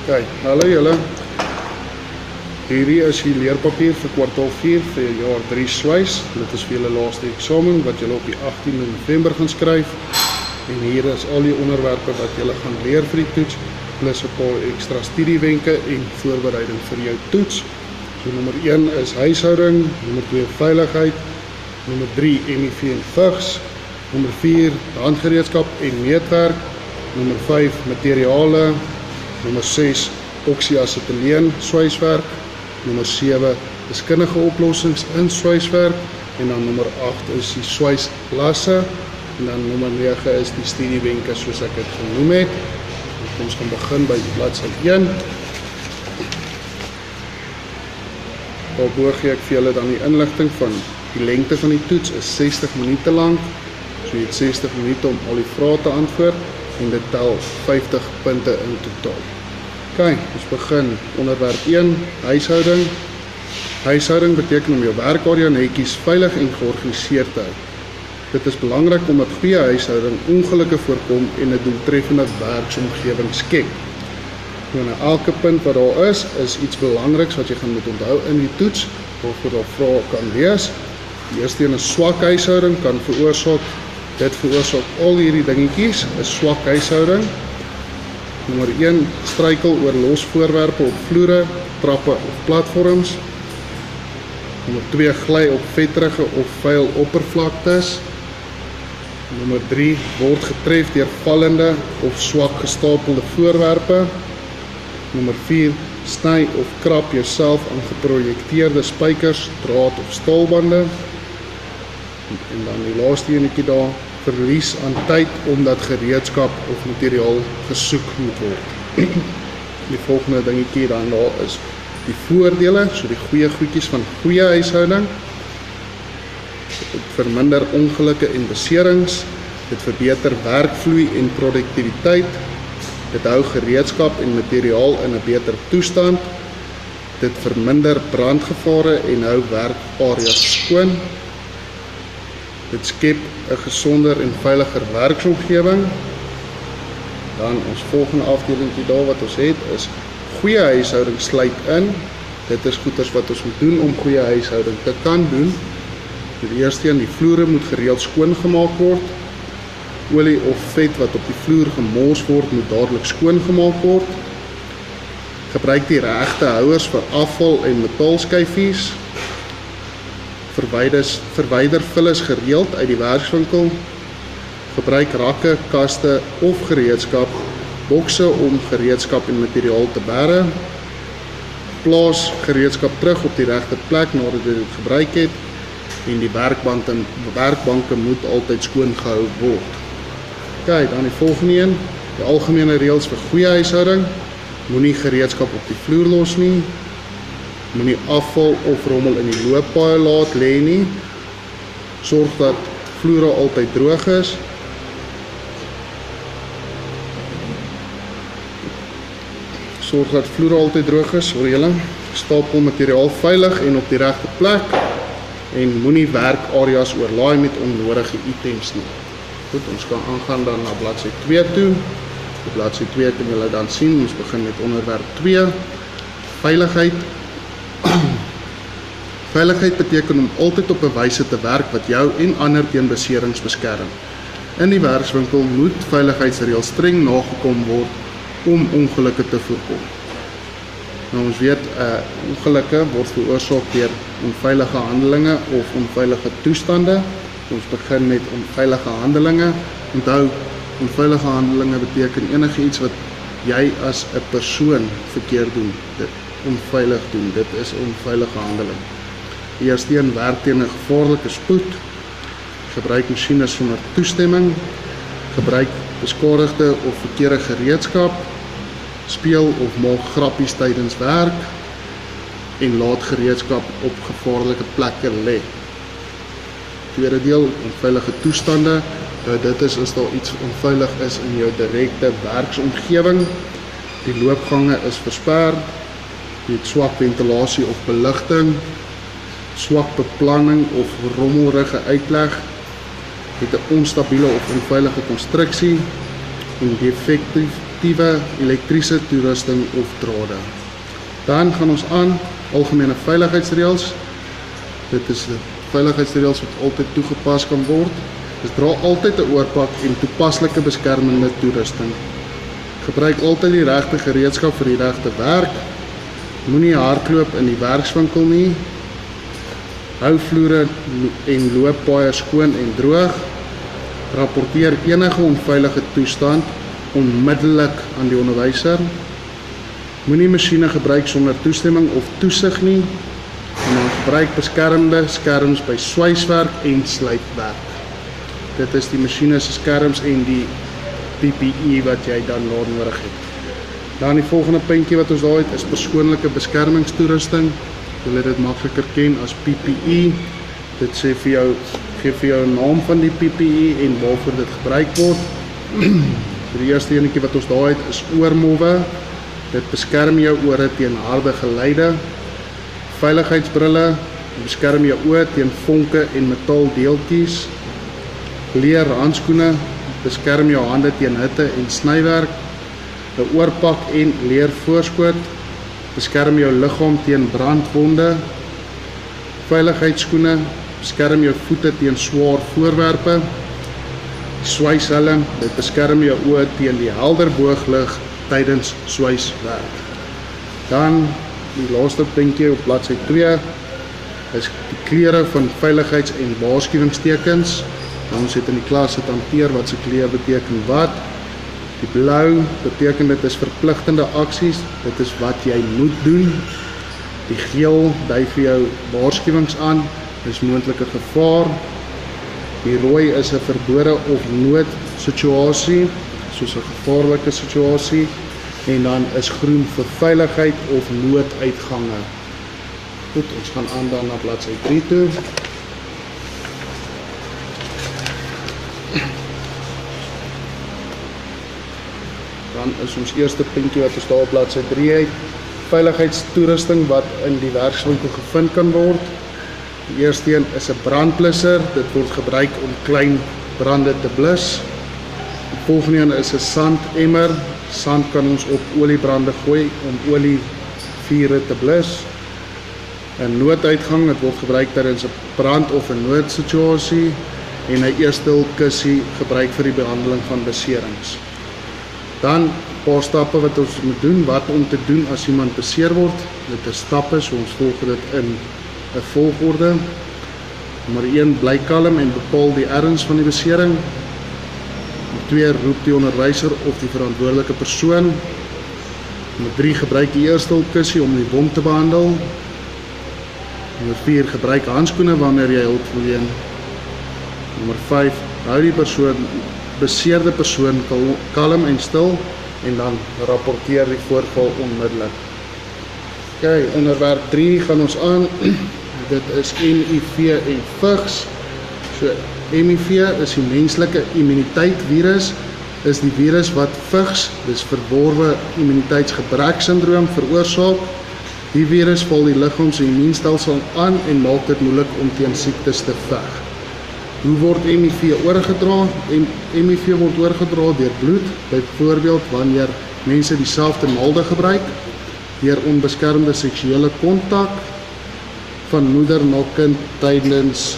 Kijk, hallo julle. Hierdie is die leerpapier vir kwartaal 4 vir jaar 3 swys. Dit is vir julle laaste eksamen wat julle op die 18de November gaan skryf. En hier is al die onderwerpe wat julle gaan leer vir die toets, plus 'n paar ekstra studiewenke en voorbereiding vir jou toets. So nommer 1 is huishouding, nommer 2 veiligheid, nommer 3 MIV en vigs, nommer 4 handgereedskap en meetwerk, nommer 5 materiale, nommer 6 oksieasetyleen swyswerk, nommer 7 wiskundige oplossings in swyswerk en dan nommer 8 is die swyslasse en dan nommer 9 is die studiewenke soos ek dit genoem het. Ons gaan begin by bladsy 1. Daarbo gee ek vir julle dan die inligting van die lengte van die toets is 60 minute lank. So jy het 60 minute om al die vrae te antwoord en dit tel 50 punte in totaal. OK, ons begin. Onderwerp 1, huishouding. Huishouding beteken om jou werkarea netjies, veilig en georganiseerd te hou. Dit is belangrik omdat goeie huishouding ongelukke voorkom en 'n doeltreffende werksomgewing skep. Nou, elke punt wat daar is iets belangriks wat jy gaan moet onthou in die toets, waarvoor daar vrae kan wees. Die eerste een is swak huishouding kan veroorsaak. Dit veroorsaak al hierdie dingetjies, 'n swak huishouding. Nommer 1, struikel oor los voorwerpe op vloere, trappe of platforms. Nommer 2, gly op vetterige of vuil oppervlaktes. Nommer 3, word getref deur vallende of swak gestapelde voorwerpe. Nommer 4, sny of krap jouself aan geprojekteerde spykers, draad of staalbande. En dan die laaste enetjie daar, verlies aan tyd omdat gereedskap of materiaal gesoek moet word. Die volgende dingetjie dan daar is die voordele, so die goeie goedjies van goeie huishouding. Dit verminder ongelukke en beserings, dit verbeter werkvloei en produktiwiteit, dit hou gereedskap en materiaal in 'n beter toestand, dit verminder brandgevare en hou werkareas skoon, dit skep 'n gesonder en veiliger werksomgewing. Dan ons volgende afdelingkie daar wat ons het is goeie huishouding sluit in. Dit is goeders wat ons moet doen om goeie huishouding te kan doen. Die eerste een, die vloere moet gereeld skoongemaak word. Olie of vet wat op die vloer gemors word, moet dadelik skoongemaak word. Gebruik die regte houers vir afval en metaalskyfies. Verwyder vullis gereeld uit die werkswinkel. Gebruik rakke, kaste of gereedskap, bokse om gereedskap en materiaal te bære. Plaas gereedskap terug op die regte plek nadat jy dit gebruik het. En die werkbanke moet altyd skoon gehou word. OK, dan die volgende een, die algemene reëls vir goeie huishouding. Moenie gereedskap op die vloer los nie. Moenie afval of rommel in die looppaaie laat lê nie. Sorg dat vloere altyd droog is. Sorg dat vloere altyd droog is, hoor julle. Stapel materiaal veilig en op die regte plek. En moenie werkareas oorlaai met onnodige items nie. Goed, ons kan aangaan dan na bladsy 2 toe. Op bladsy 2 kan julle dan sien, ons begin met onderwerp 2. Veiligheid. Veiligheid beteken om altyd op 'n wyse te werk wat jou en ander teen beserings beskerm. In die werkswinkel moet veiligheidsreëls streng nagekom word om ongelukke te voorkom. Nou ons weet, ongelukke word veroorsaak deur onveilige handelinge of onveilige toestande. Ons begin met onveilige handelinge. Onthou, onveilige handelinge beteken enigiets wat jy as 'n persoon verkeerd doen, dit onveilig doen. Dit is 'n onveilige handeling. Die eerste een, werk teen 'n gevaarlike spoed. Gebruik masjiene sonder toestemming. Gebruik beskadigde of verkeerde gereedskap. Speel of maak grappies tydens werk en laat gereedskap op gevaarlike plekke lê. Tweede deel, onveilige toestande. Dit is as daar iets onveilig is in jou direkte werksomgewing. Die loopgange is versper, jy het swak ventilasie of beligting, swak beplanning of rommelrige uitleg, jy het 'n onstabiele of onveilige konstruksie en sensitiewe elektriese toerusting of drade. Dan gaan ons aan algemene veiligheidsreëls. Dit is die veiligheidsreëls wat altyd toegepas kan word. Dus dra altyd 'n oorpak en toepaslike beskermende toerusting. Gebruik altyd die regte gereedskap vir die regte werk. Moenie hardloop in die werkswinkel nie. Hou vloere en looppaaie skoon en droog. Rapporteer enige onveilige toestand onmiddellik aan die onderwyser. Moenie masjiene gebruik sonder toestemming of toesig nie. En dan gebruik beskermende skerms by swyswerk en slypwerk. Dit is die masjiene se skerms en die PPE wat jy dan daar nodig het. Dan die volgende puntjie wat ons daar het is persoonlike beskermingstoerusting. Julle dit makliker ken as PPE. Dit sê vir jou, gee vir jou 'n naam van die PPE en waarvoor dit gebruik word. Die eerste enetjie wat ons daar het is oormowwe. Dit beskerm jou ore teen harde geluide. Veiligheidsbrille beskerm jou oë teen vonke en metaaldeeltjies. Leer handskoene beskerm jou hande teen hitte en snywerk. 'n Oorpak en leer voorskoot beskerm jou liggaam teen brandwonde. Veiligheidsskoene beskerm jou voete teen swaar voorwerpe. Swyshelm, dit beskerm jou oë teen die helder booglig tydens swyswerk. Dan die laaste puntjie op bladsy 2 is die kleure van veiligheids- en waarskuwingstekens. Ons het in die klas het hanteer wat se kleur beteken wat. Die blou beteken dit is verpligtende aksies, dit is wat jy moet doen. Die geel dui vir jou waarskuwings aan, dis moontlike gevaar. Die rooi is 'n verbode of noodsituasie, soos 'n gevaarlike situasie. En dan is groen vir veiligheid of nooduitgange. Goed, ons gaan aan dan na bladsy 3 toe. Dan is ons eerste puntjie wat ons daar op bladsy 3 het. Veiligheidstoerusting wat in die werkswinkel gevind kan word. Die eerste een is 'n brandblusser. Dit word gebruik om klein brande te blus. Die volgende een is 'n sandemmer. Sand kan ons op oliebrande gooi om olievure te blus. 'n Nooduitgang, dit word gebruik tydens 'n brand of 'n noodsituasie. En 'n eerste hulp kussie gebruik vir die behandeling van beserings. Dan 'n paar stappe wat ons moet doen, wat om te doen as iemand beseer word. Dit is stappe, so ons volg dit in 'n volgorde. Nommer 1, bly kalm en bepaal die erns van die besering. Nommer 2, roep die onderwyser of die verantwoordelike persoon. Nommer 3, gebruik die eerste hulp kussie om die wond te behandel. Nommer 4, gebruik handskoene wanneer jy hulp verleen. Nommer 5, hou die beseerde persoon kalm en stil en dan rapporteer die voorval onmiddellik. Okay, onderwerp 3 gaan ons aan. Dit is HIV en vigs. So HIV is die menslike immuniteit virus, is die virus wat vigs, dis verworwe immuniteitsgebreksindroom veroorsaak. Die virus val die liggaam se immuunstelsel aan en maak dit moeilik om teen siektes te veg. Hoe word HIV oorgedra? HIV word oorgedra deur bloed, byvoorbeeld wanneer mense dieselfde naalde gebruik, deur onbeskermde seksuele kontak, van moeder na kind tydens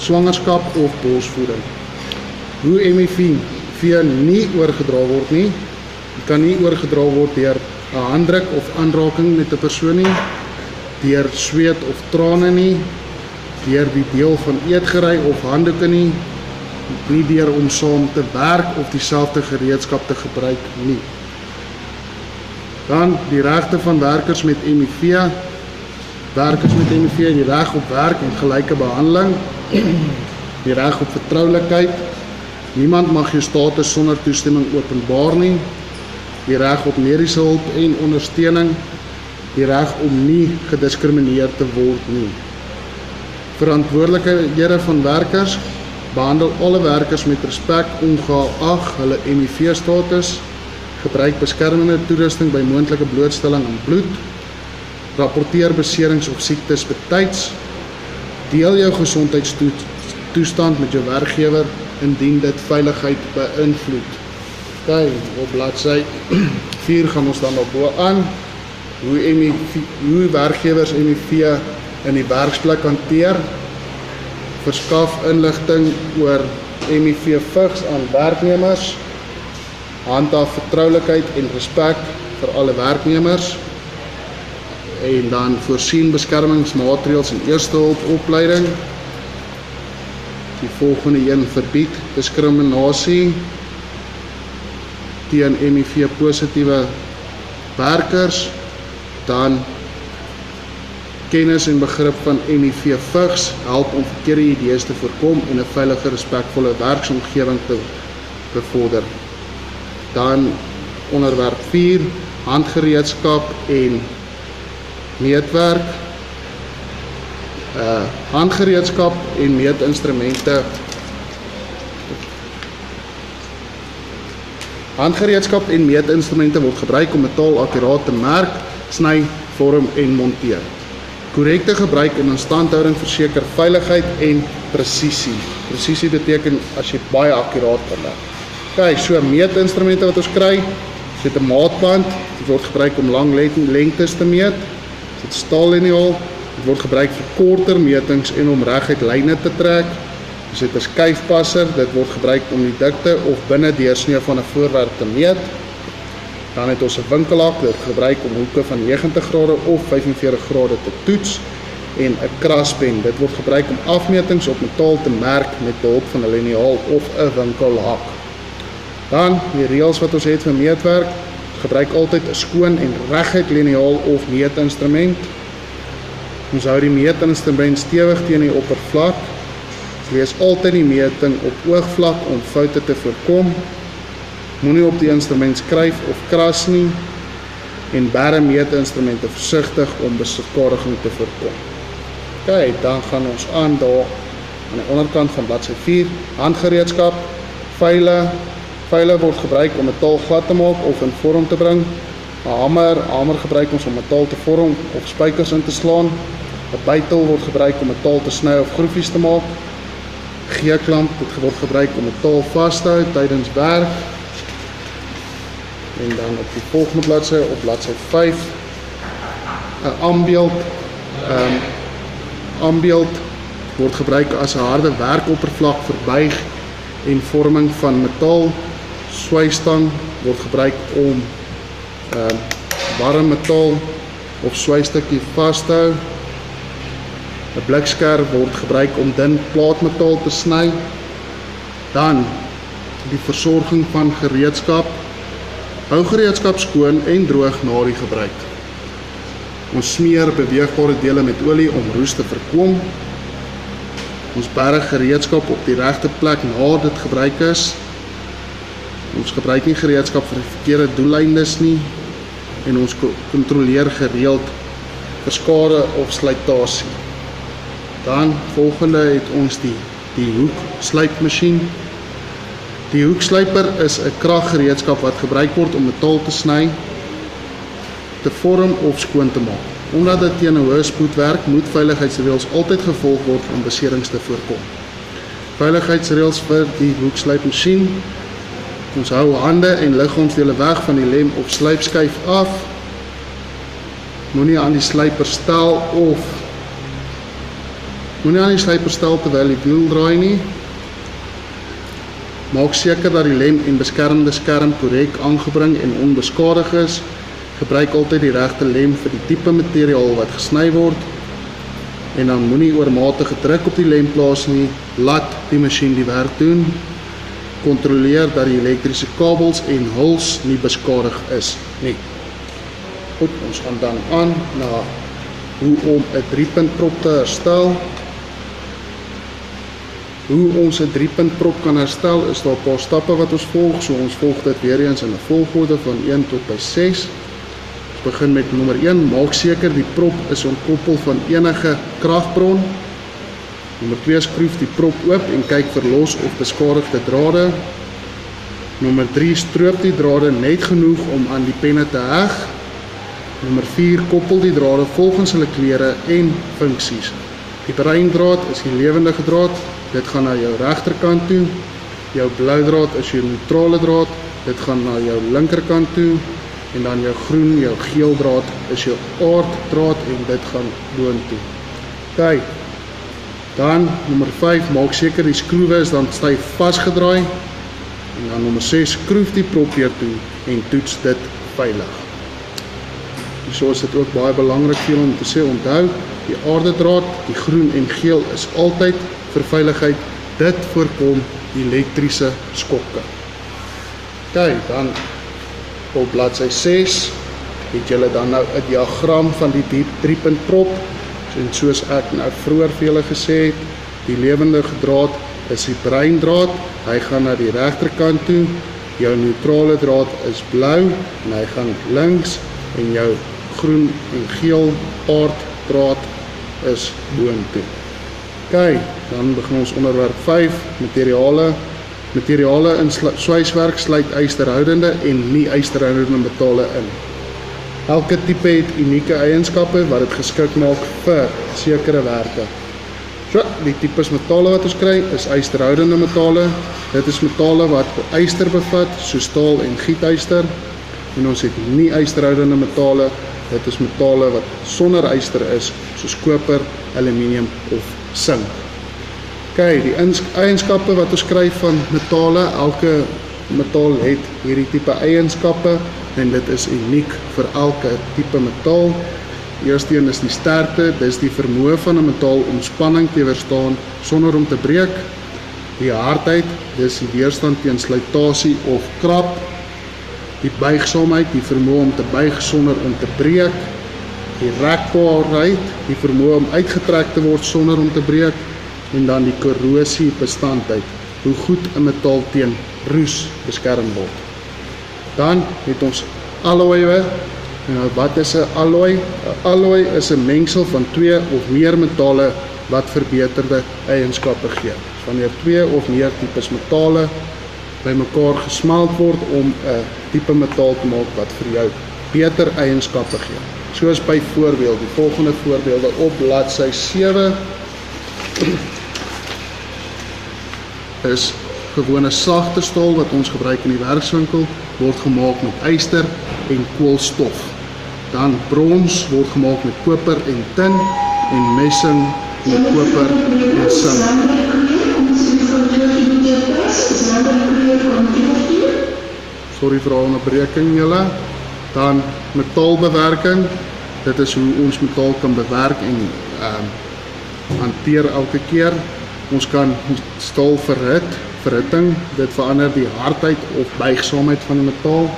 swangerskap of borsvoeding. Hoe HIV nie oorgedra word nie, kan nie oorgedra word deur 'n handdruk of aanraking met 'n persoon nie, deur sweet of trane nie, deur die deel van eetgerei of handdoeke nie deur om saam te werk of dieselfde gereedskap te gebruik nie. Dan die regte van werkers met HIV. Werkers met HIV, die reg op werk en gelyke behandeling, die reg op vertroulikheid. Niemand mag jou status sonder toestemming openbaar nie. Die reg op mediese hulp en ondersteuning, die reg om nie gediskrimineer te word nie. Verantwoordelikhede van werkers, behandel alle werkers met respek ongeag hulle HIV-status, gebruik beskermende toerusting by moontlike blootstelling aan bloed, rapporteer beserings of siektes betyds, deel jou gesondheidstoestand met jou werkgewer indien dit veiligheid beïnvloed. Okay, op bladsy 4 gaan ons dan op bo aan hoe werkgewers MEV in die werksplek hanteer, verskaf inligting oor MEV vigs aan werknemers, handhaaf vertroulikheid en respek vir alle werknemers, en dan voorsien beskermingsmaatreëls en eerste hulp opleiding. Die volgende een verbied diskriminasie teen MEV positiewe werkers, dan kennis en begrip van MEV vigs help om verkeerde idees te voorkom en 'n veilige, respekvolle werksomgewing te bevorder. Dan onderwerp 4, handgereedskap en meetwerk. Handgereedskap en meetinstrumente. Handgereedskap en meetinstrumente word gebruik om metaal akkuraat te merk, sny, vorm en monteer. Korrekte gebruik en instandhouding verseker veiligheid en presisie. Presisie beteken as jy baie akkuraat kan werk. Okay, so meetinstrumente wat ons kry, dit 'n maatband, dit word gebruik om lang lengtes te meet. Dit staalliniaal, dit word gebruik vir korter metings en om reguit lyne te trek. Ons het 'n skuifpasser, dit word gebruik om die dikte of binne deursnee van 'n voorwerp te meet. Dan het ons 'n winkelhak, dit gebruik om hoeke van 90 grade of 45 grade te toets, en 'n kraspen, dit word gebruik om afmetings op metaal te merk met behulp van 'n liniaal of 'n winkelhak. Dan die reëls wat ons het vir meetwerk, gebruik altyd 'n skoon en reguit liniaal of meetinstrument. Ons hou die meetinstrument stewig teen die oppervlak. Lees altyd die meting op oogvlak om foute te voorkom. Moenie op die instrument skryf of kras nie, en bære meetinstrumente versigtig om beskadiging te voorkom. Okay, dan gaan ons aan daar aan die onderkant van bladsy 4, handgereedskap, vyle. Vyle word gebruik om metaal glad te maak of in vorm te bring. 'n hamer gebruik ons om metaal te vorm of spykers in te slaan. 'n bytel word gebruik om metaal te sny of groefies te maak. G-klamp word gebruik om metaal vas te hou tydens werk. En dan op die volgende bladsy, op bladsy 5, 'n ambeeld. Ambeeld word gebruik as 'n harde werkoppervlak vir buig en vorming van metaal. Swystang word gebruik om warm metaal of swystukkie vas te hou. 'n blikskerf word gebruik om dun plaatmetaal te sny. Dan die versorging van gereedskap. Hou gereedskap skoon en droog na die gebruik. Ons smeer beweegbare dele met olie om roes te voorkom. Ons berg gereedskap op die regte plek na dit gebruik is. Ons gebruik nie gereedskap vir verkeerde doeleindes nie, en ons kontroleer gereeld vir skade of slytasie. Dan volgende het ons die hoekslypmasjien. Die hoekslyper is 'n kraggereedskap wat gebruik word om metaal te sny, te vorm of skoon te maak. Omdat dit teen 'n hoë spoed werk, moet veiligheidsreëls altyd gevolg word om beserings te voorkom. Veiligheidsreëls vir die hoekslypmasjien. Ons hou hande en liggaamsdele weg van die lem of slypskyf af. Moenie aan die slyper stel terwyl die wiel draai nie. Maak seker dat die lem en beskermende skerm korrek aangebring en onbeskadig is. Gebruik altyd die regte lem vir die tipe materiaal wat gesny word. En dan moenie oormatige druk op die lem plaas nie. Laat die masjien die werk doen. Kontroleer dat die elektriese kabels en huls nie beskadig is nie. Goed, ons gaan dan aan na hoe om 'n 3-puntprop te herstel. Hoe ons 'n 3-puntprop kan herstel, is daar 'n paar stappe wat ons volg. So ons volg dit weer eens in 'n volgorde van 1 tot by 6. Ons begin met nommer 1, maak seker die prop is ontkoppel van enige kragbron. Nommer 2, skroef die prop oop en kyk vir los of beskadigde drade. Nommer 3, stroop die drade net genoeg om aan die penne te heg. Nommer 4, koppel die drade volgens hulle kleure en funksies. Die breindraad is die lewendige draad, dit gaan na jou regterkant toe. Jou blou draad is jou neutrale draad dit gaan na jou linkerkant toe, en dan jou groen, jou geel draad is jou aarddraad en dit gaan boontoe. OK, dan nommer 5, maak seker die skroewe is dan styf vasgedraai, en dan nommer 6, skroef die prop weer toe en toets dit veilig. So is dit ook baie belangrik vir om te sê, onthou, die aardedraad, die groen en geel is altyd vir veiligheid, dit voorkom elektriese skokke. OK, dan op bladsy 6 het julle dan nou 'n diagram van die diep 3-punt prop, en soos ek nou vroeër vir julle gesê het, die lewendige draad is die breindraad, hy gaan na die regterkant toe, jou neutrale draad is blou, en hy gaan links, en jou groen en geel aarddraad is boontoe. OK, dan begin ons onderwerp 5, materiale. Materiale in swyswerk sluit ysterhoudende en nie ysterhoudende metale in. Elke tipe het unieke eienskappe wat dit geskik maak vir sekere werke. So, die tipes metale wat ons kry is ysterhoudende metale. Dit is metale wat yster bevat, soos staal en gietyster. En ons het nie ysterhoudende metale. Dit is metale wat sonder yster is, soos koper, aluminium of sink. OK, die eienskappe wat ons kry van metale, elke metaal het hierdie tipe eienskappe en dit is uniek vir elke tipe metaal. Die eerste een is die sterkte, dit is die vermoë van 'n metaal om spanning te weerstaan sonder om te breek. Die hardheid, dit is die weerstand teen slytasie of krap. Die buigsaamheid, die vermoë om te buig sonder om te breek. Die rekbaarheid, die vermoë om uitgetrek te word sonder om te breek. En dan die korrosiebestandheid, hoe goed 'n metaal teen roes beskerm word. Dan het ons alloye. Nou, wat is 'n alloy? 'n Alloy is 'n mengsel van 2 of meer metale wat verbeterde eienskappe gee. Wanneer 2 of meer tipes metale bymekaar gesmelt word om 'n tipe metaal te maak wat vir jou beter eienskappe gee. Soos byvoorbeeld die volgende voorbeelde op bladsy 7 is gewone sagte staal wat ons gebruik in die werkswinkel, word gemaak met yster en koolstof. Dan brons word gemaak met koper en tin en messing met koper en sink. Sorry vir al onderbreking julle. Dan metaalbewerking. Dit is hoe ons metaal kan bewerk en hanteer elke keer. Ons kan staal verhitting, dit verander die hardheid of buigsaamheid van 'n metaal.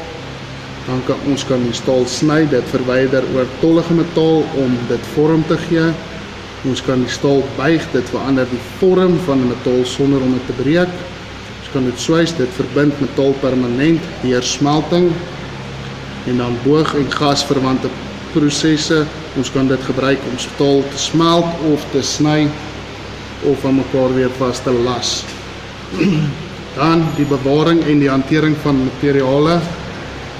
Dan kan ons die staal sny, dit verwyder oortollige metaal om dit vorm te gee. Ons kan die staal buig, dit verander die vorm van 'n metaal sonder om dit te breek. Ons kan dit swys, dit verbind metaal permanent deur smelting. En dan boog- en gasverwante prosesse, ons kan dit gebruik om staal te smelt of te sny of aan mekaar weer vas te las. Dan die bewaring en die hantering van materiale.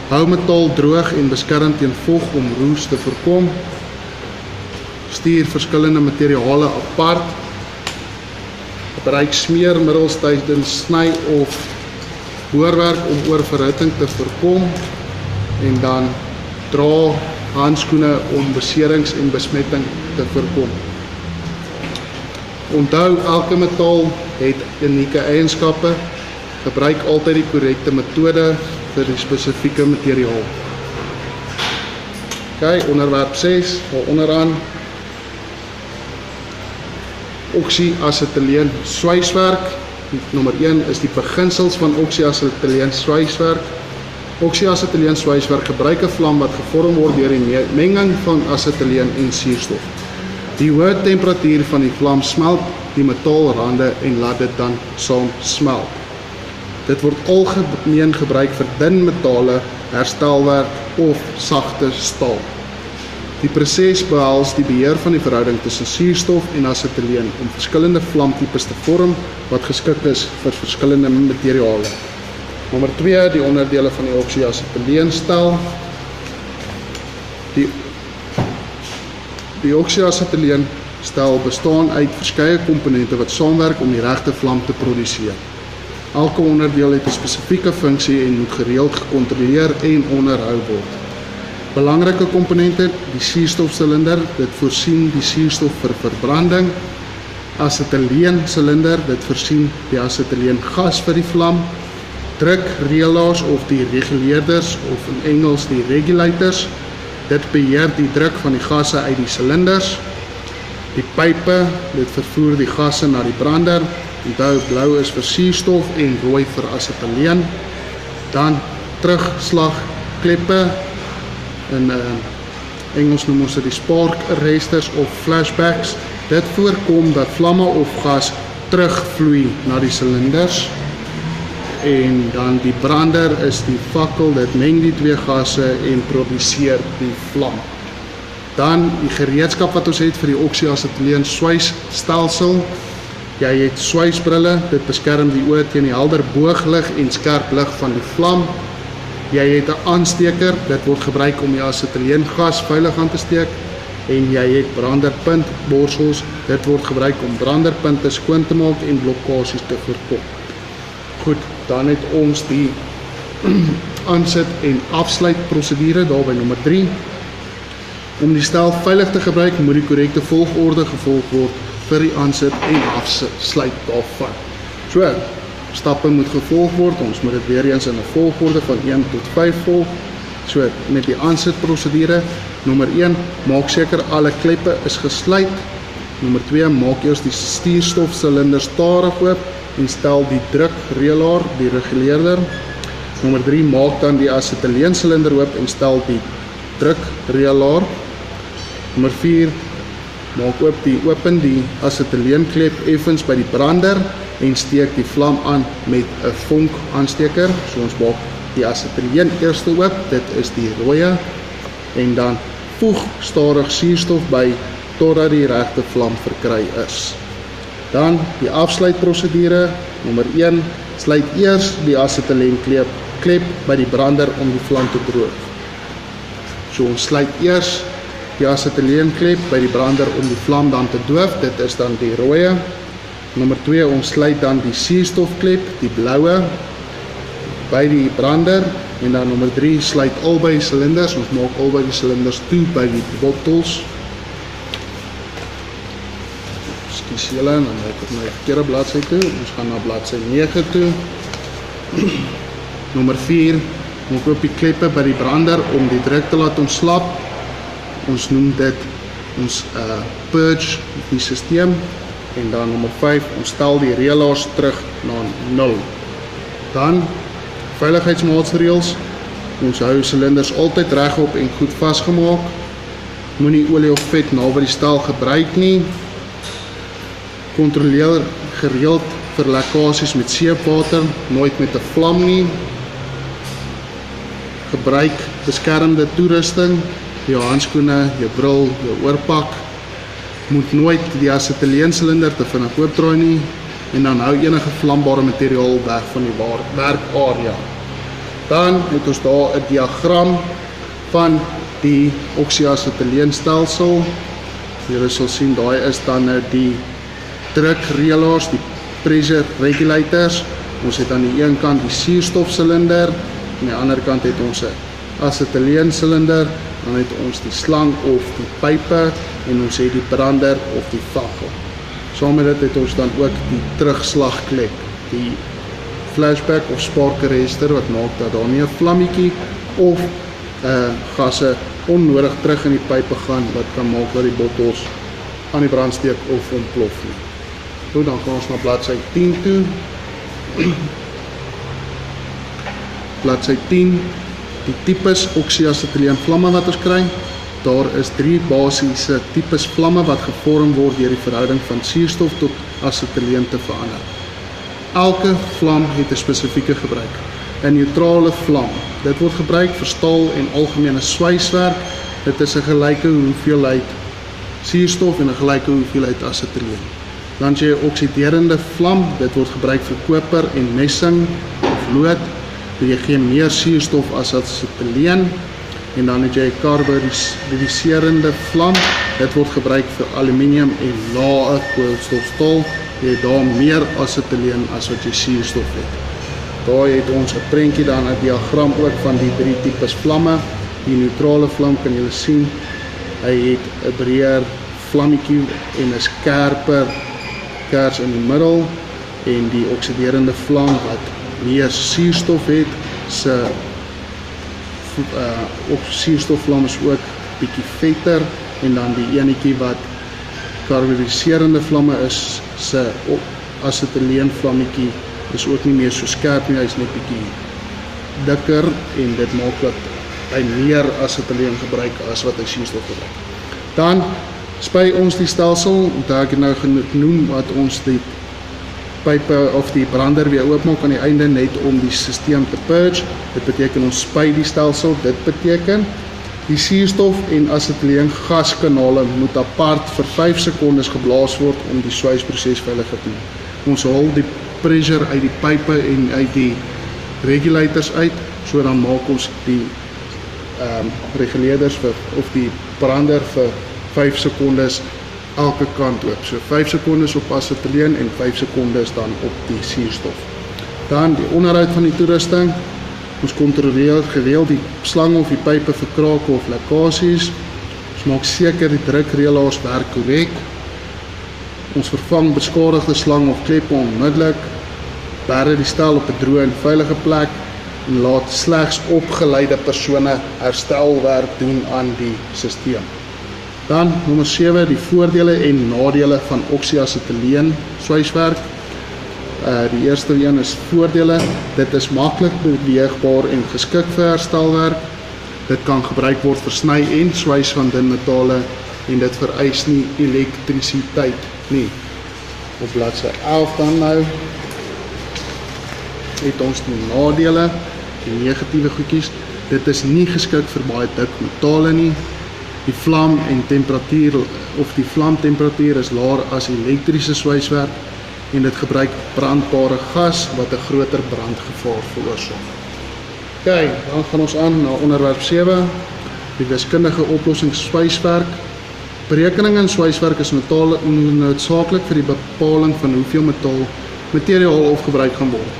Hou metaal droog en beskerm teen vog om roes te voorkom. Stuur verskillende materiale apart. Gebruik smeermiddels tydens sny of boorwerk om oorverhitting te voorkom. En dan dra handskoene om beserings en besmetting te voorkom. Onthou, elke metaal het unieke eienskappe. Gebruik altyd die korrekte metode vir die spesifieke materiaal. OK, onderwerp 6, onderaan. Oksy-asetyleen swyswerk. Nommer 1 is die beginsels van oksy-asetyleen swyswerk. Oksy-asetyleen swyswerk gebruik 'n vlam wat gevorm word deur die menging van asetyleen en suurstof. Die hoë temperatuur van die vlam smelt die metaalrande en laat dit dan saam smelt. Dit word algemeen gebruik vir dun metale, herstelwerk of sagte staal. Die proses behels die beheer van die verhouding tussen suurstof en asetyleen om verskillende vlamtipes te vorm wat geskik is vir verskillende materiale. Nommer 2, die onderdele van die oksy-asetyleen stel. Die oksy-asetyleen stel bestaan uit verskeie komponente wat saamwerk om die regte vlam te produseer. Elke onderdeel het 'n spesifieke funksie en moet gereeld gekontroleer en onderhou word. Belangrike komponente, die suurstofsilinder, dit voorsien die suurstof vir verbranding. Asetyleensilinder, dit voorsien die asetyleengas vir die vlam. Drukreëlaars of die reguleerders of in Engels die regulators, dit beheer die druk van die gasse uit die silinders. Die pype, dit vervoer die gasse na die brander. Onthou, blou is vir suurstof en rooi vir asetyleen. Dan terugslagkleppe, in Engels noem ons dit die spark arresters of flashbacks. Dit voorkom dat vlamme of gas terugvloei na die silinders. En dan die brander is die fakkel, dit meng die twee gasse en produseer die vlam. Dan die gereedskap wat ons het vir die oksy-asetyleen swysstelsel. Jy het swysbrille, dit beskerm die oë teen die helder booglig en skerp lig van die vlam. Jy het 'n aansteker, dit word gebruik om die asetyleengas veilig aan te steek. En jy het branderpuntborsels, dit word gebruik om branderpunte skoon te maak en blokkasies te voorkom. Goed, dan het ons die aansit en afsluit prosedure daar by nommer 3. Om die stel veilig te gebruik, moet die korrekte volgorde gevolg word vir die aansit en afsluit daarvan. So, stappe moet gevolg word, ons moet dit weer eens in 'n volgorde van 1 tot 5 volg. So, met die aansitprosedure, nommer 1, maak seker alle kleppe is gesluit. Nommer 2, maak eers die stuurstofsilinder stadig oop en stel die drukreëlaar, die reguleerder. Nommer 3, maak dan die asetyleensilinder oop en stel die drukreëlaar. Nommer 4, maak open die asetyleenklep effens by die brander en steek die vlam aan met 'n vonkaansteker. So ons maak die asetyleen eers oop, dit is die rooie, en dan voeg stadig suurstof by totdat die regte vlam verkry is. Dan die afsluitprosedure, nommer 1, sluit eers die asetyleenklep by die brander om die vlam te droog. So ons sluit eers die asetyleenklep by die brander om die vlam dan te doof, dit is dan die rooie. Nommer 2, ons sluit dan die suurstofklep, die bloue, by die brander, en dan nommer 3, sluit albei silinders, ons maak albei die silinders toe by die bottels. Ekskuus julle, dan maak ek my verkeerde bladsy toe, ons gaan na bladsy 9 toe. Nommer 4, maak oop die kleppe by die brander om die druk te laat ontslap. Ons noem dit ons purge die stelsel. En dan nommer 5, ons stel die reëlaars terug na 0. Dan veiligheidsmaatreëls. Ons hou silinders altyd regop en goed vasgemaak. Moenie olie of vet naby die stel gebruik nie. Kontroleer gereeld vir lekkasies met seepwater, nooit met 'n vlam nie. Gebruik beskermende toerusting, jou handskoene, jou bril, jou oorpak. Moet nooit die asetyleensilinder te vinnig oopdraai nie, en dan hou enige vlambare materiaal weg van die werkarea. Dan het ons daar 'n diagram van die oksy-asetyleensstelsel. Julle sal sien, daai is dan die drukreëlaars, die pressure regulators. Ons het aan die een kant die suurstofsilinder, aan die ander kant het ons 'n asetyleensilinder, dan het ons die slang of die pype, en ons het die brander of die fakkel. Saam met dit het ons dan ook die terugslagklep, die flashback of spark arrester, wat maak dat daar nie 'n vlammetjie of gasse onnodig terug in die pype gaan, wat kan maak dat die bottels aan die brand steek of ontplof nie. So, dan gaan ons na bladsy 10 toe. Bladsy 10, die tipes oksy-asetyleen vlamme wat ons kry. Daar is 3 basiese tipes vlamme wat gevorm word deur die verhouding van suurstof tot asetyleen te verander. Elke vlam het 'n spesifieke gebruik. 'n neutrale vlam, dit word gebruik vir staal en algemene swyswerk. Dit is 'n gelyke hoeveelheid suurstof en 'n gelyke hoeveelheid asetyleen. Dan jy 'n oksiderende vlam, dit word gebruik vir koper en messing of lood. Jy gee meer suurstof as asetyleen. En dan het jy 'n karboniserende vlam, dit word gebruik vir aluminium en lae koolstofstaal. Jy het daar meer asetyleen as wat jy suurstof het. Daar het ons 'n prentjie dan, 'n diagram ook van die 3 tipes vlamme. Die neutrale vlam kan julle sien, hy het 'n breër vlammetjie en 'n skerper kers in die middel, en die oksiderende vlam wat meer suurstof het, suurstofvlam is ook bietjie vetter, en dan die enetjie wat karboniserende vlamme is, se asetyleen vlammetjie is ook nie meer so skerp nie, hy is net bietjie dikker, en dit maak dat hy meer asetyleen gebruik as wat hy suurstof gebruik. Dan spy ons die stelsel, daar ek het nou genoem wat ons die pype of die brander weer oopmaak aan die einde net om die stelsel te purge. Dit beteken ons spy die stelsel. Dit beteken die suurstof en asetyleen gaskanale moet apart vir 5 sekondes geblaas word om die swysproses veiliger te doen. Ons haal die pressure uit die pype en uit die regulators uit, so dan maak ons die regulators of die brander vir 5 sekondes elke kant oop. So 5 sekondes op asetyleen en 5 sekondes dan op die suurstof. Dan die onderhoud van die toerusting. Ons kontroleer gereeld die slang of die pype vir krake of lekkasies. Ons maak seker die drukreëlaars werk korrek. Ons vervang beskadigde slang of kleppe onmiddellik. Berg die stel op 'n droë en veilige plek en laat slegs opgeleide persone herstelwerk doen aan die stelsel. Dan nommer 7, die voordele en nadele van oksyasetyleen swyswerk. Die eerste een is voordele. Dit is maklik beweegbaar en geskik vir herstelwerk. Dit kan gebruik word vir sny en swys van dun metale en dit vereis nie elektrisiteit nie. Op bladsy 11 dan nou het ons die nadele, die negatiewe goedjies. Dit is nie geskik vir baie dik metale nie. Die vlam en temperatuur of die vlamtemperatuur is laer as elektriese swyswerk en dit gebruik brandbare gas wat 'n groter brandgevaar veroorsaak. OK, dan gaan ons aan na onderwerp 7, die wiskundige oplossing swyswerk. Berekening in swyswerk is noodsaaklik vir die bepaling van hoeveel materiaal gebruik gaan word.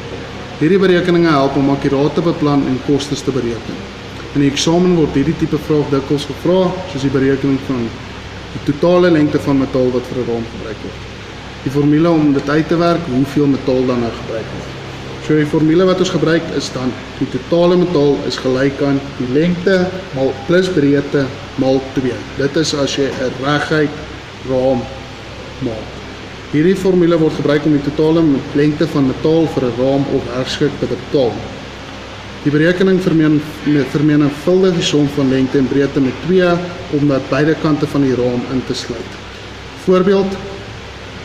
Hierdie berekeninge help om akkuraat te beplan en kostes te bereken. In die eksamen word hierdie tipe vraag dikwels gevra, soos die berekening van die totale lengte van metaal wat vir 'n raam gebruik word. Die formule om dit uit te werk, hoeveel metaal dan nou gebruik word. So die formule wat ons gebruik is dan, die totale metaal is gelyk aan die lengte plus breedte mal 2. Dit is as jy 'n reguit raam maak. Hierdie formule word gebruik om die totale lengte van metaal vir 'n raam of werkskik te bepaal. Die berekening vermenigvuldig die som van lengte en breedte met 2 om dat beide kante van die raam in te sluit. Voorbeeld,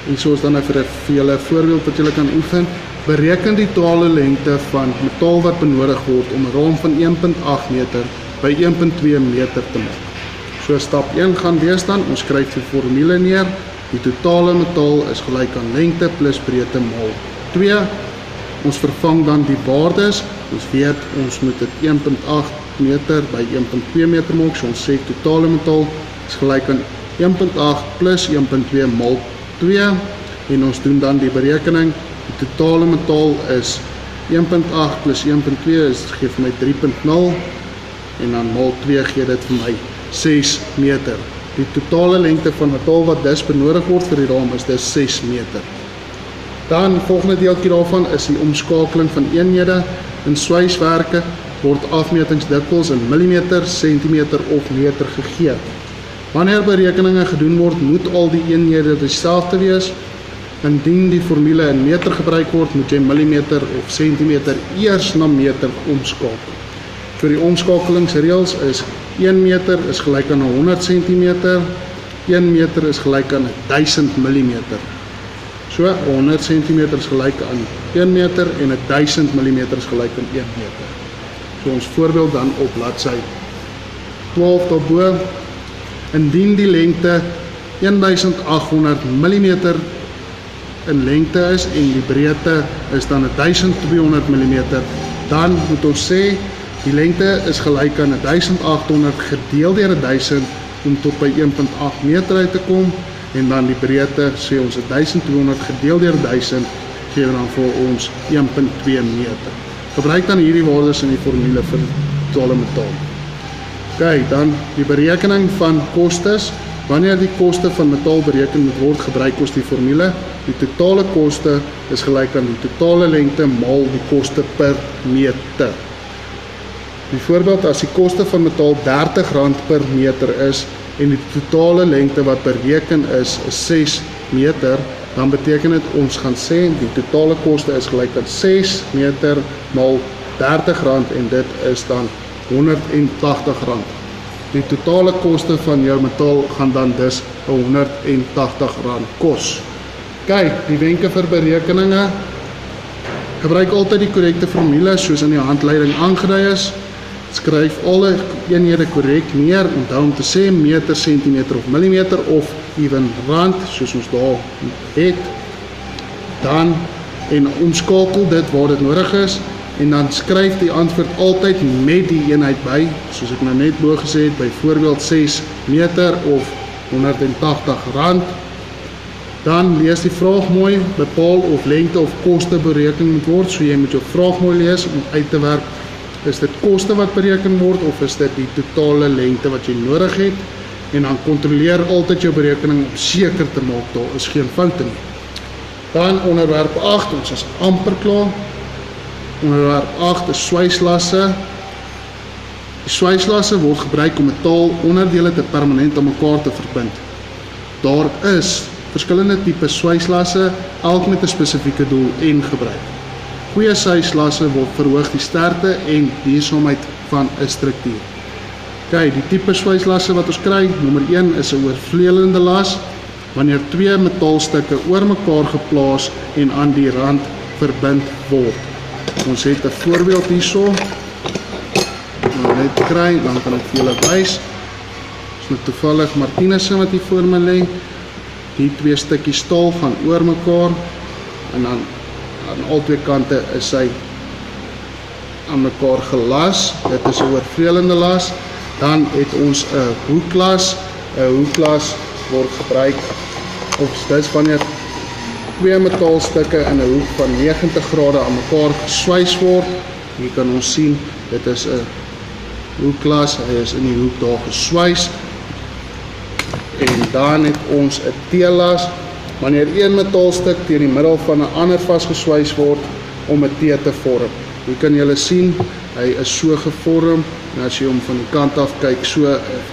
en soos dan nou vir julle voorbeeld wat julle kan oefen, bereken die totale lengte van metaal wat benodig word om 'n raam van 1.8 meter by 1.2 meter te maak. So stap 1 gaan wees dan, ons skryf die formule neer, die totale metaal is gelyk aan lengte plus breedte mal 2. Ons vervang dan die waardes, ons weet ons moet dit 1.8 meter by 1.2 meter maak, so ons sê totale metaal is gelyk aan 1.8 plus 1.2 mal 2, en ons doen dan die berekening, die totale metaal is 1.8 plus 1.2 gee vir my 3.0, en dan mal 2 gee dit vir my 6 meter. Die totale lengte van metaal wat dus benodig word vir die raam is dus 6 meter. Dan volgende deeltjie daarvan is die omskakeling van eenhede. In swyswerke word afmetings dikwels in millimeter, sentimeter of meter gegee. Wanneer berekeninge gedoen word, moet al die eenhede dieselfde wees. Indien die formule in meter gebruik word, moet jy millimeter of sentimeter eers na meter omskakel. So die omskakelingsreëls is 1 meter is gelyk aan 100 cm, 1 meter is gelyk aan 1000 mm. So 100 cm is gelyk aan 1 meter en 1000 mm is gelyk aan 1 meter. So ons voorbeeld dan op bladsy 12 daarbo. Indien die lengte 1800 mm in lengte is en die breedte is dan 1200 mm, dan moet ons sê die lengte is gelyk aan 1800 gedeel deur 1000 om tot by 1.8 meter uit te kom, en dan die breedte sê ons 1200 gedeel deur 1000 gee dan vir ons 1.2 meter. Gebruik dan hierdie waardes in die formule vir totale metaal. OK, dan die berekening van kostes. Wanneer die koste van metaal bereken moet word, gebruik ons die formule. Die totale koste is gelyk aan die totale lengte maal die koste per meter. Byvoorbeeld, as die koste van metaal R30 per meter is en die totale lengte wat bereken is 6 meter, dan beteken dit ons gaan sê die totale koste is gelyk aan 6 meter maal R30 en dit is dan R180. Die totale koste van jou metaal gaan dan dus R180 kos. Kyk, die wenke vir berekeninge. Gebruik altyd die korrekte formule soos in die handleiding aangedui is. Skryf alle eenhede korrek neer, onthou om te sê meter, sentimeter of millimeter of ewen rand, soos ons daar het. Dan en omskakel dit waar dit nodig is en dan skryf die antwoord altyd met die eenheid by, soos ek nou net bo gesê het, byvoorbeeld 6 meter of R180. Dan lees die vraag mooi, bepaal of lengte of koste bereken moet word, so jy moet jou vraag mooi lees om uit te werk. Is dit koste wat bereken word of is dit die totale lengte wat jy nodig het? En dan kontroleer altyd jou berekening om seker te maak daar is geen foute nie. Dan onderwerp 8, ons is amper klaar. Onderwerp 8 is swyslasse. Die swyslasse word gebruik om metaal onderdele te permanent aan mekaar te verbind. Daar is verskillende tipe swyslasse, elk met 'n spesifieke doel en gebruik. Goeie swyslasse word verhoog die sterkte en duursaamheid van 'n struktuur. Kyk, die tipe swyslasse wat ons kry, nommer 1 is 'n oorvleelende las, wanneer twee metaalstukke oor mekaar geplaas en aan die rand verbind word. Ons het 'n voorbeeld hierso. Net kry, dan kan ek vir julle wys. Dis nou toevallig Martinusse wat hier voor my lê. Die twee stukkies staal gaan oor mekaar en dan aan al twee kante is hy aan mekaar gelas. Dit is 'n oorvleelende las. Dan het ons 'n hoeklas. 'n Hoeklas word gebruik of dis wanneer twee metaalstukke in 'n hoek van 90 grade aan mekaar geswys word. Hier kan ons sien, dit is 'n hoeklas. Hy is in die hoek daar geswys. En dan het ons 'n T-las, wanneer een metaalstuk teen die middel van 'n ander vasgeswys word om 'n T te vorm. Hier kan julle sien, hy is so gevorm en as jy hom van die kant af kyk so,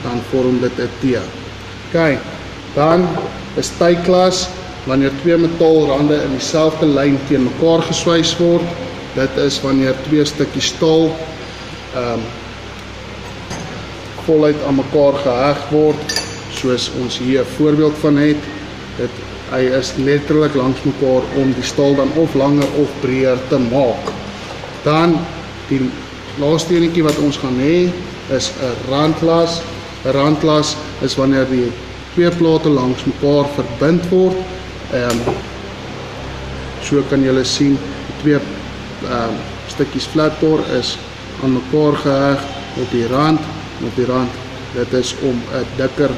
dan vorm dit 'n T. OK, dan is tyklas, wanneer twee metaalrande in dieselfde lyn teen mekaar geswys word. Dit is wanneer twee stukkies staal voluit aan mekaar geheg word, soos ons hier 'n voorbeeld van het. Hy is letterlik langs mekaar om die staal dan of langer of breër te maak. Dan die laaste enetjie wat ons gaan hê is 'n randlas. 'n Randlas is wanneer die twee plate langs mekaar verbind word. So kan julle sien, die twee stukkies flatbar is aan mekaar geheg op die rand. Op die rand, dit is om 'n dikker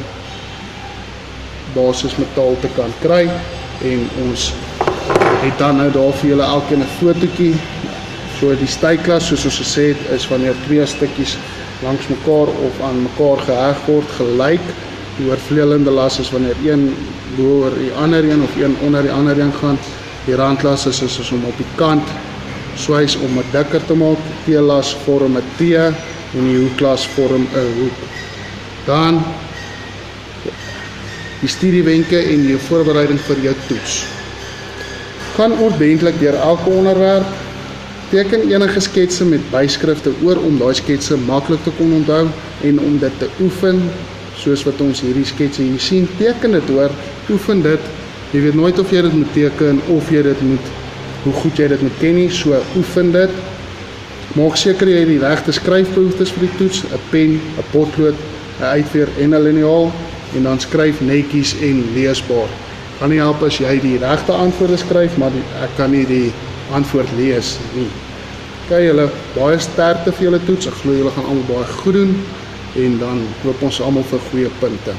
basismetaal te kan kry. En ons het dan nou daar vir julle elkeen 'n fotootjie. So die styklas, soos ons gesê het, is wanneer twee stukkies langs mekaar of aan mekaar geheg word gelyk. Die oorvleelende las is wanneer een bo oor die ander een of een onder die ander een gaan. Die randlas is soos om op die kant swys om 'n dikker te maak. Die T-las vorm 'n T en die hoeklas vorm 'n hoek. Dan die studiewenke en jou voorbereiding vir jou toets. Gaan ordentlik deur elke onderwerp. Teken enige sketse met byskrifte oor om daai sketse maklik te kon onthou en om dit te oefen, soos wat ons hierdie sketse hier sien. Teken dit oor, oefen dit. Jy weet nooit of jy dit moet teken of jy dit moet, hoe goed jy dit moet ken nie, so oefen dit. Maak seker jy het die regte skryfbehoeftes vir die toets, 'n pen, 'n potlood, 'n uitveer en 'n liniaal, en dan skryf netjies en leesbaar. Kan nie help as jy die regte antwoorde skryf, maar ek kan nie die antwoord lees nie. Okay, julle baie sterkte vir julle toets. Ek glo julle gaan almal baie goed doen en dan hoop ons almal vir goeie punte.